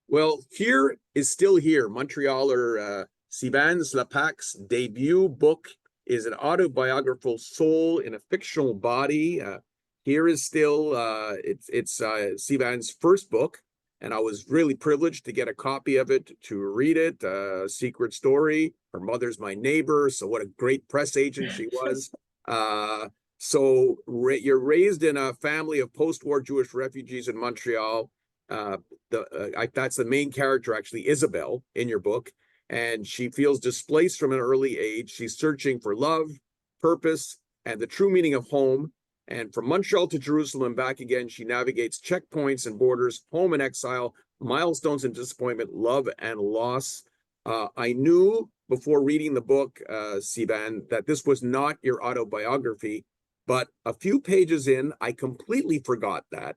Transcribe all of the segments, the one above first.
Well, Here is Still Here. Montrealer Sivan Slapak's debut book is an autobiographical soul in a fictional body. Here is Still, it's Sivan's first book, and I was really privileged to get a copy of it to read it. Secret story. Her mother's my neighbor, so what a great press agent she was. You're raised in a family of post-war Jewish refugees in Montreal. That's the main character, actually, Isabel, in your book, and she feels displaced from an early age. She's searching for love, purpose, and the true meaning of home. And from Montreal to Jerusalem and back again, she navigates checkpoints and borders, home and exile, milestones and disappointment, love and loss. I knew before reading the book, Sivan, that this was not your autobiography, but a few pages in, I completely forgot that.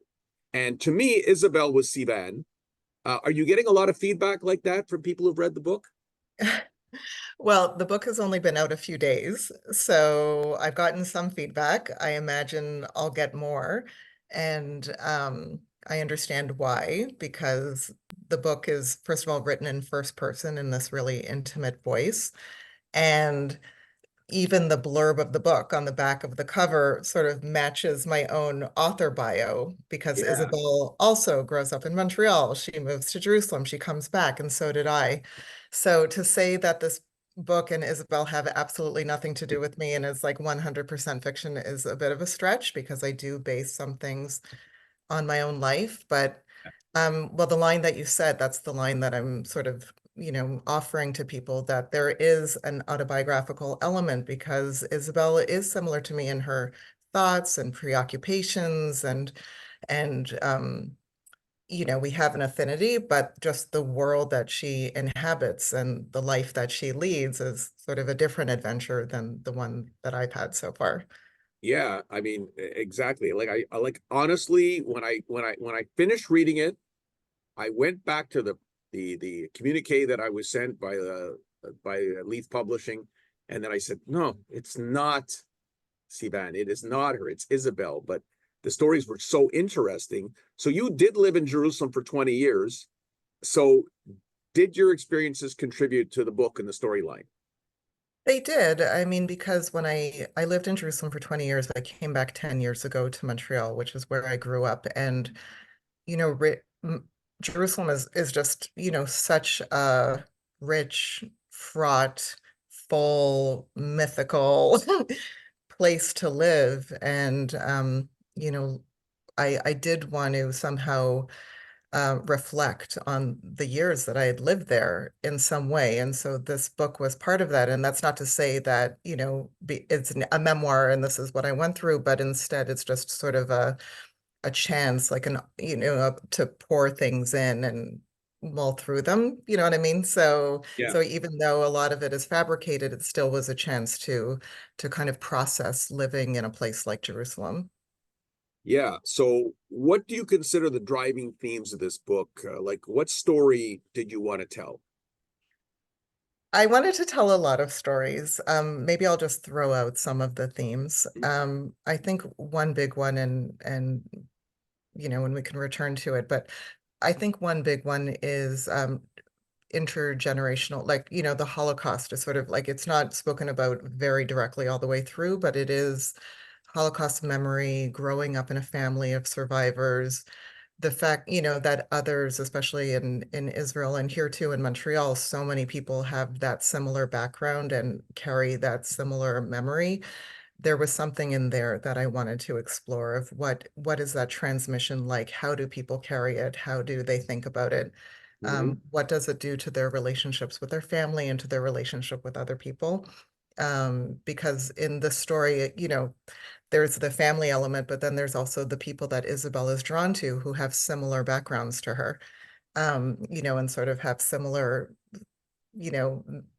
And to me, Isabel was Sivan. Are you getting a lot of feedback like that from people who've read the book? Well, the book has only been out a few days, so I've gotten some feedback. I imagine I'll get more. And I understand why, because the book is, first of all, written in first person in this really intimate voice. And even the blurb of the book on the back of the cover sort of matches my own author bio because Yeah. Isabel also grows up in Montreal. She moves to Jerusalem, she comes back, and so did I. So to say that this book and Isabel have absolutely nothing to do with me and is like 100% fiction is a bit of a stretch because I do base some things on my own life. But well, the line that you said, that's the line that I'm sort of, offering to people that there is an autobiographical element because Isabel is similar to me in her thoughts and preoccupations and we have an affinity, but just the world that she inhabits and the life that she leads is sort of a different adventure than the one that I've had so far. Yeah, I mean, exactly. Like I like honestly, when I finished reading it, I went back to the communique that I was sent by Leaf Publishing, and then I said, no, it's not Sivan. It is not her. It's Isabel. But the stories were so interesting. So you did live in Jerusalem for 20 years. So did your experiences contribute to the book and the storyline? They did. I mean, because when I lived in Jerusalem for 20 years, I came back 10 years ago to Montreal, which is where I grew up. And, you know, ri Jerusalem is just, such a rich, fraught, full, mythical place to live. And you know, I did want to somehow reflect on the years that I had lived there in some way. And so this book was part of that. And that's not to say that, it's a memoir and this is what I went through, but instead it's just sort of a chance, like to pour things in and mull through them. You know what I mean? So Yeah. so even though a lot of it is fabricated, it still was a chance to kind of process living in a place like Jerusalem. Yeah. So, what do you consider the driving themes of this book? Like, what story did you want to tell? I wanted to tell a lot of stories. Maybe I'll just throw out some of the themes. I think one big one, and when we can return to it, but I think one big one is intergenerational. Like, the Holocaust is sort of like it's not spoken about very directly all the way through, but it is Holocaust memory, growing up in a family of survivors, the fact, that others, especially in Israel and here too in Montreal, so many people have that similar background and carry that similar memory. There was something in there that I wanted to explore of what is that transmission like? How do people carry it? How do they think about it? Hmm. What does it do to their relationships with their family and to their relationship with other people? Because in the story, there's the family element, but then there's also the people that Isabel is drawn to who have similar backgrounds to her, and sort of have similar,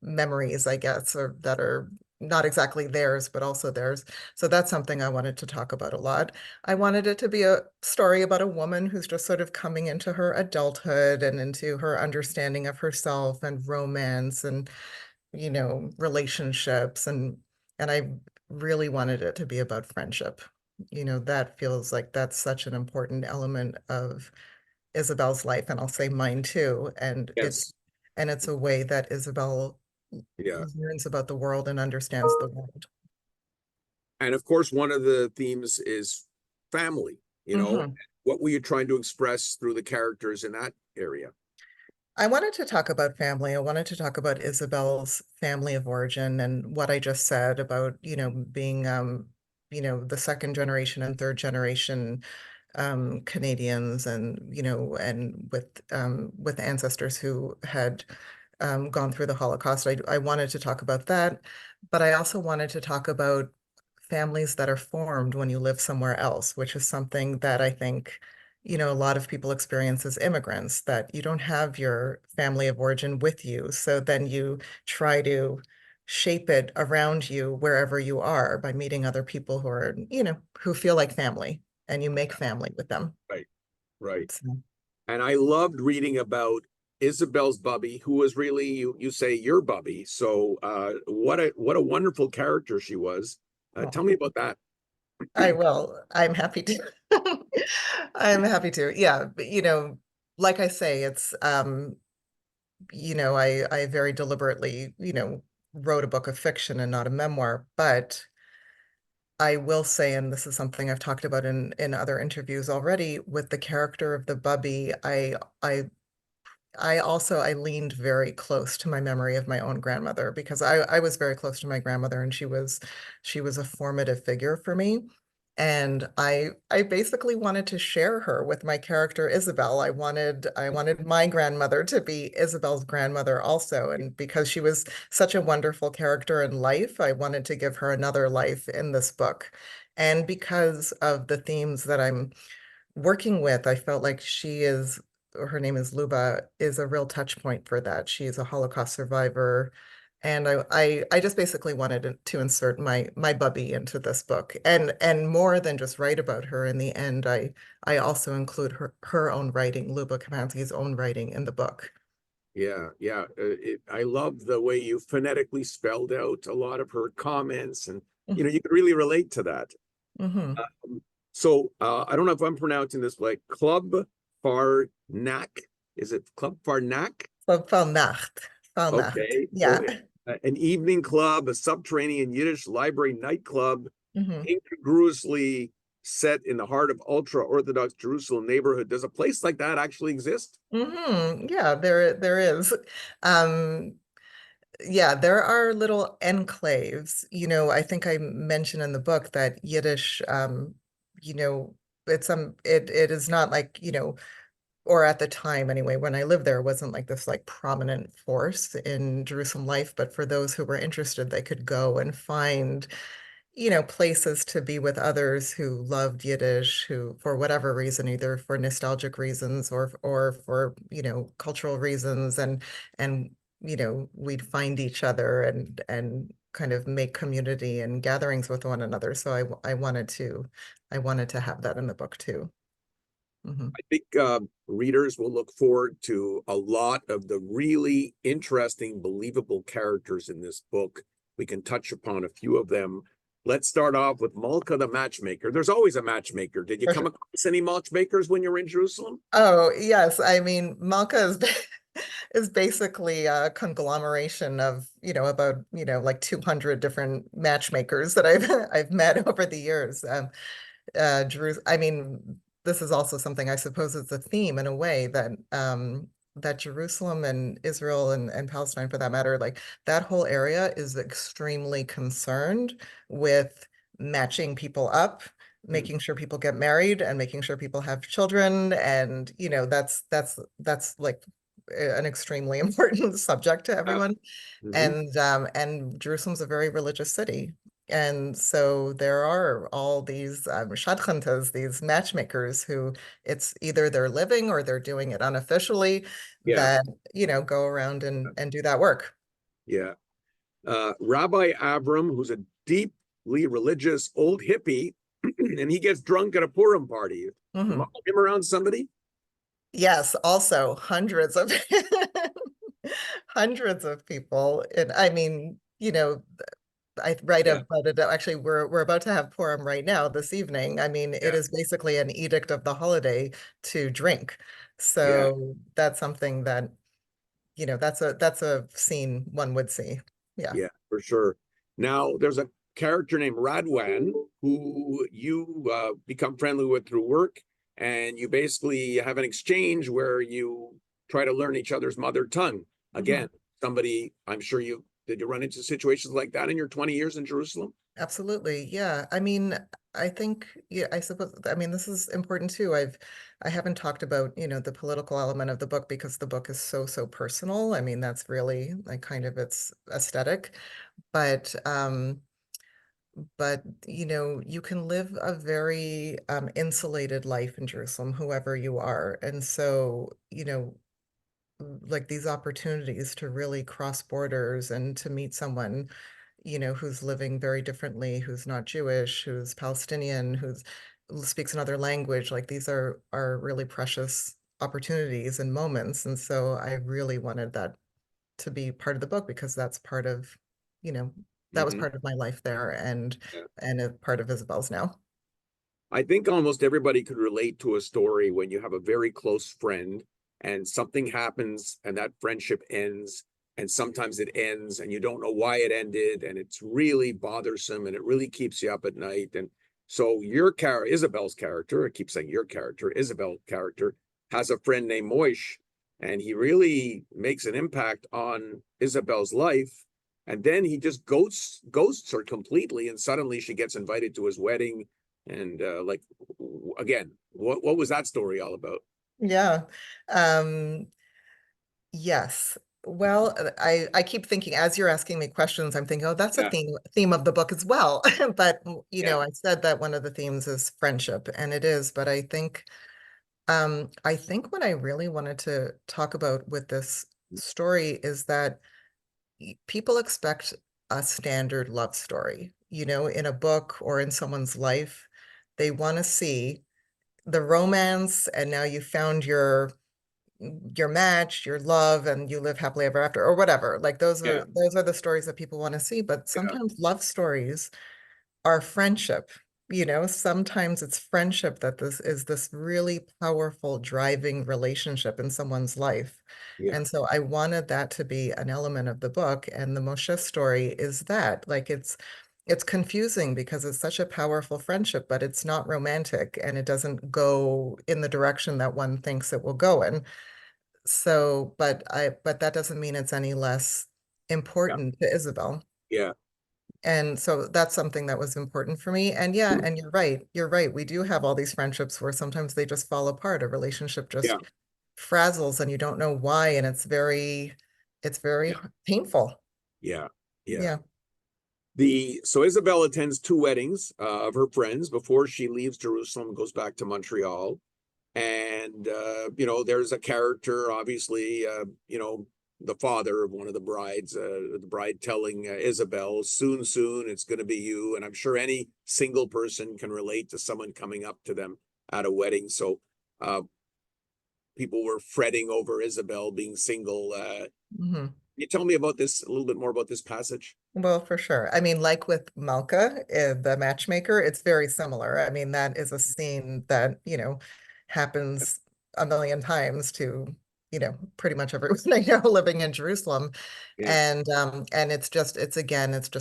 memories, I guess, or that are not exactly theirs, but also theirs. So that's something I wanted to talk about a lot. I wanted it to be a story about a woman who's just sort of coming into her adulthood and into her understanding of herself and romance and relationships and I really wanted it to be about friendship. That feels like that's such an important element of Isabel's life, and I'll say mine too. Yes. And it's a way that Isabel Yeah. learns about the world and understands the world. And of course, one of the themes is family, you know, Mhm. what were you trying to express through the characters in that area? I wanted to talk about family. I wanted to talk about Isabel's family of origin and what I just said about, being, the second generation and third generation Canadians, and with ancestors who had gone through the Holocaust. I wanted to talk about that, but I also wanted to talk about families that are formed when you live somewhere else, which is something that I think, a lot of people experience as immigrants, that you don't have your family of origin with you. So then you try to shape it around you wherever you are by meeting other people who are, who feel like family, and you make family with them. Right, right. So, And I loved reading about Isabel's Bubby, who was really you say your Bubby. So what a wonderful character she was. Tell well, me about that. I will. I'm happy to. I'm happy to. Yeah, but like I say, it's I very deliberately, wrote a book of fiction and not a memoir, but I will say, and this is something I've talked about in other interviews already, with the character of the Bubby, I leaned very close to my memory of my own grandmother, because I was very close to my grandmother, and she was a formative figure for me. And I basically wanted to share her with my character Isabel. I wanted my grandmother to be Isabel's grandmother also. And because she was such a wonderful character in life, I wanted to give her another life in this book. And because of the themes that I'm working with, I felt like her name is Luba, is a real touch point for that. She's a Holocaust survivor. And I just basically wanted to insert my Bubby into this book, and more than just write about her. In the end, I also include her own writing, Luba Kapansky's own writing, in the book. Yeah, yeah. I love the way you phonetically spelled out a lot of her comments, and you could really relate to that. Mm-hmm. So I don't know if I'm pronouncing this like Club Farnak. Is it Club Farnak? So Nacht. Nacht. Okay, so Yeah. an evening club, a subterranean Yiddish library nightclub, Mm-hmm. incongruously set in the heart of ultra-Orthodox Jerusalem neighborhood. Does a place like that actually exist? Mm-hmm. Yeah, there is. Um, yeah, there are little enclaves. I think I mentioned in the book that Yiddish, you know, it is not like, or at the time anyway, when I lived there, it wasn't like this like prominent force in Jerusalem life, but for those who were interested, they could go and find, places to be with others who loved Yiddish, who, for whatever reason, either for nostalgic reasons or for, cultural reasons, and we'd find each other and kind of make community and gatherings with one another. So I wanted to have that in the book too. Hmm. I think readers will look forward to a lot of the really interesting, believable characters in this book. We can touch upon a few of them. Let's start off with Malka the matchmaker. There's always a matchmaker. Did you For come sure. across any matchmakers when you were in Jerusalem? Oh, yes. I mean, Malka is basically a conglomeration of, about, like 200 different matchmakers that I've met over the years. I mean, this is also something I suppose is a theme in a way that Jerusalem and Israel and Palestine, for that matter, like that whole area is extremely concerned with matching people up, making sure people get married and making sure people have children. And, that's like an extremely important subject to Yeah. everyone. Mhm. And Jerusalem's a very religious city. And so there are all these shadchantas, these matchmakers who it's either they're living or they're doing it unofficially, Yeah, that, go around and do that work. yeah. Rabbi Abram, who's a deeply religious old hippie, and he gets drunk at a Purim party. Mhm. Him around somebody? Yes, also hundreds of hundreds of people. And I mean, I write Yeah, about it. Actually, we're about to have Purim right now this evening. I mean, it yeah, is basically an edict of the holiday to drink. Yeah, So that's something that, that's a scene one would see. Yeah. yeah, for sure. Now, there's a character named Radwan who you become friendly with through work, and you basically have an exchange where you try to learn each other's mother tongue. Mhm. Again, somebody, I'm sure you did you run into situations like that in your 20 years in Jerusalem? Absolutely. Yeah. I mean, I think, yeah, I suppose, I mean, this is important too. I haven't talked about, the political element of the book because the book is so, so personal. I mean, that's really like kind of its aesthetic. But, you can live a very insulated life in Jerusalem, whoever you are. And so, like these opportunities to really cross borders and to meet someone, who's living very differently, who's not Jewish, who's Palestinian, who's speaks another language, like these are really precious opportunities and moments. And so I really wanted that to be part of the book because that's part of, you know, that was Hmm. part of my life there and a part of Isabel's now. I think almost everybody could relate to a story when you have a very close friend and something happens and that friendship ends. And sometimes it ends and you don't know why it ended. And it's really bothersome and it really keeps you up at night. And so your character, Isabel's character, I keep saying your character, Isabel's character, has a friend named Moish. And he really makes an impact on Isabel's life. And then he just ghosts her completely. And suddenly she gets invited to his wedding and like again, what was that story all about? Yeah. Um, yes. Well, I keep thinking as you're asking me questions, I'm thinking, oh, that's a Yeah, theme of the book as well. But yeah, I said that one of the themes is friendship, and it is, but I think what I really wanted to talk about with this story is that people expect a standard love story, in a book or in someone's life. They want to see the romance, and now you found your match, your love, and you live happily ever after, or whatever. Like yeah, those are the stories that people want to see. But yeah, sometimes love stories are friendship. Sometimes it's friendship that this really powerful driving relationship in someone's life. yeah, And so I wanted that to be an element of the book. And the Moshe story is that. Like it's confusing because it's such a powerful friendship, but it's not romantic and it doesn't go in the direction that one thinks it will go in. So, but that doesn't mean it's any less yeah, important to Isabel. yeah, And so that's something that was important for me. And yeah, and you're right. You're right. We do have all these friendships where sometimes they just fall apart. A relationship yeah, just frazzles and you don't know why. And it's very yeah, painful. yeah, yeah. Yeah. The so Isabel attends two weddings of her friends before she leaves Jerusalem and goes back to Montreal. And there's a character, obviously, the father of one of the bride telling Isabel, soon, it's going to be you. And I'm sure any single person can relate to someone coming up to them at a wedding. So uh, people were fretting over Isabel being single. Mhm. Can you tell me about this, a little bit more about this passage? Well, for sure. I mean, like with Malka, the matchmaker, it's very similar. I mean, that is a scene that, happens a million times to, pretty much everyone I know living in Jerusalem. Yeah, And it's just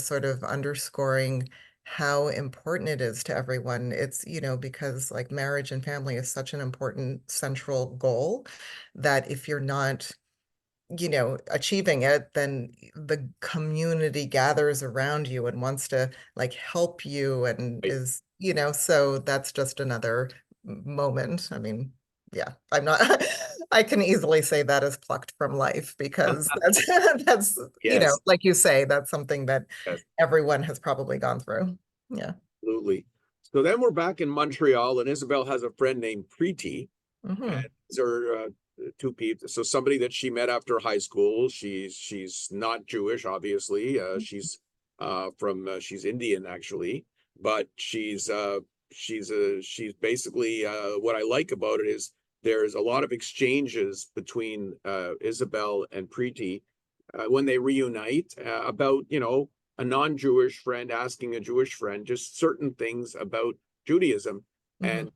sort of underscoring how important it is to everyone. It's, because like marriage and family is such an important central goal that if you're not achieving it, then the community gathers around you and wants to like help you and right. so that's just another moment. I mean, yeah, I'm not, I can easily say that is plucked from life because that's, Yes, like you say, that's something that yes, everyone has probably gone through. Yeah. absolutely. So then we're back in Montreal, and Isabel has a friend named Preeti. And Hmm. these are two people. So somebody that she met after high school. She's not Jewish, obviously. She's Indian actually, but she's basically what I like about it is there's a lot of exchanges between Isabel and Preeti when they reunite about a non-Jewish friend asking a Jewish friend just certain things about Judaism. Hmm. And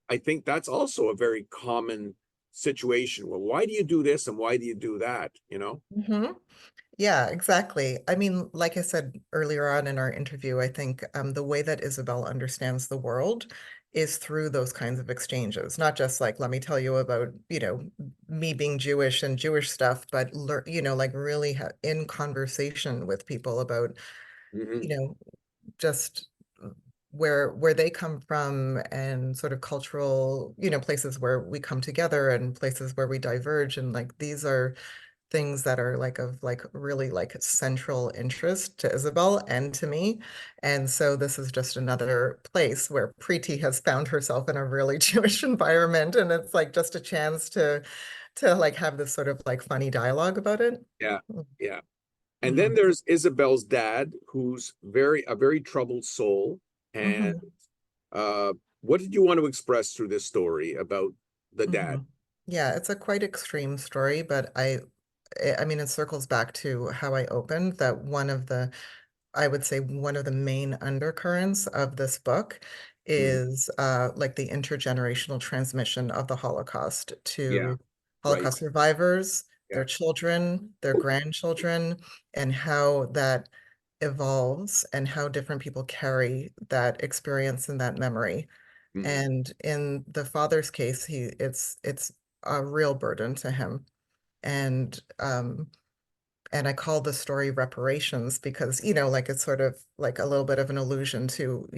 I think that's also a very common situation. Well, why do you do this and why do you do that? Hmm. Yeah, exactly. I mean, like I said earlier on in our interview, I think the way that Isabel understands the world is through those kinds of exchanges, not just like, let me tell you about, me being Jewish and Jewish stuff, but, like really in conversation with people about, Hmm. you know, just where they come from and sort of cultural, places where we come together and places where we diverge. And like, these are things that are like of like really like central interest to Isabel and to me. And so this is just another place where Preeti has found herself in a really Jewish environment. And it's like just a chance to like have this sort of like funny dialogue about it. Yeah, yeah. And then Mhm. there's Isabel's dad, who's a very troubled soul. And Mhm. uh, what did you want to express through this story about the dad? Mhm. Yeah, it's a quite extreme story, but I mean, it circles back to how I opened that I would say one of the main undercurrents of this book Mhm. is like the intergenerational transmission of the Holocaust Yeah, to right. Holocaust survivors, Yeah. their children, their grandchildren, and how that evolves and how different people carry that experience and that memory. Mhm. And in the father's case, it's a real burden to him. And and I call the story reparations because, like it's sort of like a little bit of an allusion to,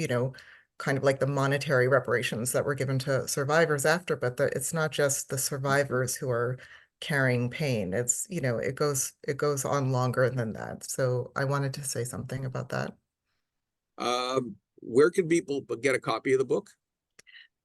kind of like the monetary reparations that were given to survivors after, but it's not just the survivors who are carrying pain. It's, it goes on longer than that. So I wanted to say something about that. Where can people get a copy of the book?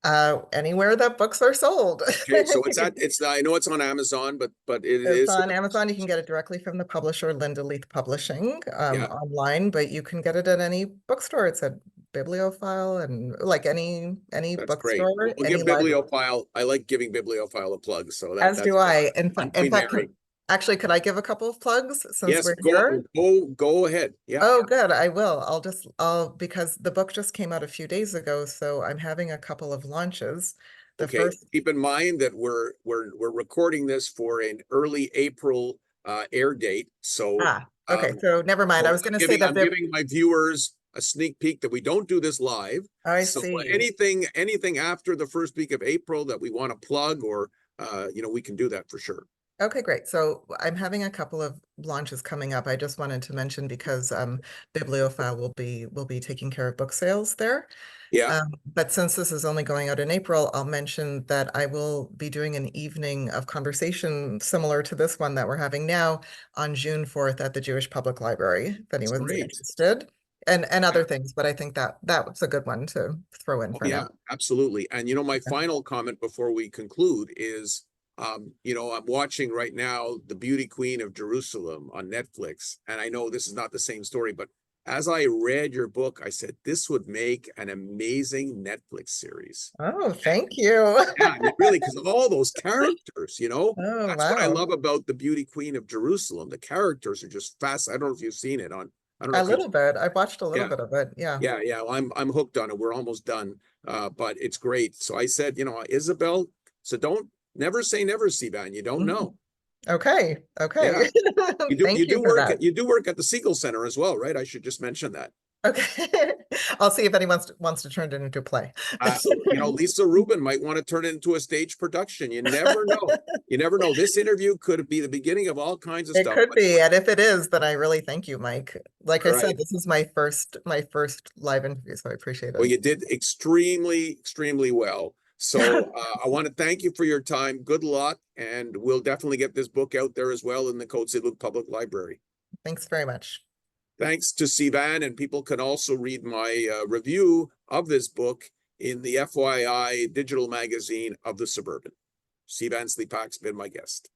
Anywhere that books are sold. Okay, so You could I know it's on Amazon, but it It's is. on Amazon. You can get it directly from the publisher, Linda Leith Publishing, Yeah, online, but you can get it at any bookstore. It's at Bibliophile and like any that's great. bookstore, We'll any give library. Bibliophile. I like giving Bibliophile a plug, so As that's do I. In Queen fact, Mary. actually, could I give a couple of plugs since Yes, we're here? go ahead. Yeah. Oh, good. I will. Because the book just came out a few days ago, so I'm having a couple of launches. The Okay. first, Keep in mind that we're recording this for an early April air date. okay, Um, so never mind. I so was going to say that I'm giving my viewers a sneak peek that we don't do this live. I So see. anything after the first week of April that we want to plug or we can do that for sure. Okay, great. So I'm having a couple of launches coming up. I just wanted to mention because Bibliophile will be taking care of book sales there. Yeah, But since this is only going out in April, I'll mention that I will be doing an evening of conversation similar to this one that we're having now on June 4th at the Jewish Public Library, if that's anyone's great. interested, and Yeah. other things. But I think that was a good one to throw in Oh, for yeah, now. absolutely. And my Yeah. final comment before we conclude is, I'm watching right now The Beauty Queen of Jerusalem on Netflix. And I know this is not the same story, but as I read your book, I said this would make an amazing Netflix series. Oh, thank you. Yeah, I mean, really, because of all those characters, Oh, that's what I wow. love about The Beauty Queen of Jerusalem. The characters are just fast. I don't know if you've seen it I don't know A if you've, little bit. I've watched a little yeah. bit of it. Yeah. Yeah, well, I'm hooked on it. We're almost done, but it's great. So I said, Isabel. So don't never say never, Sivan. You don't Mhm. know. Okay. Yeah, Okay. you Thank you do for work that. you do work at the Siegel Center as well, right? I should just mention that. Okay. I'll see if anyone wants to turn it into a play. Lisa Rubin might want to turn it into a stage production. You never know. You never know. This interview could be the beginning of all kinds of It stuff. could be, and if it is, then I really thank you, Mike. Like I All said, right. this is my first live interview, so I appreciate Well, it. you did extremely well. So I want to thank you for your time. Good luck, and we'll definitely get this book out there as well in the Cote-saint-Luc Public Library. Thanks very much. Thanks to Sivan, and people can also read my review of this book in the FYI digital magazine of the Suburban. Sivan Slapak's been my guest.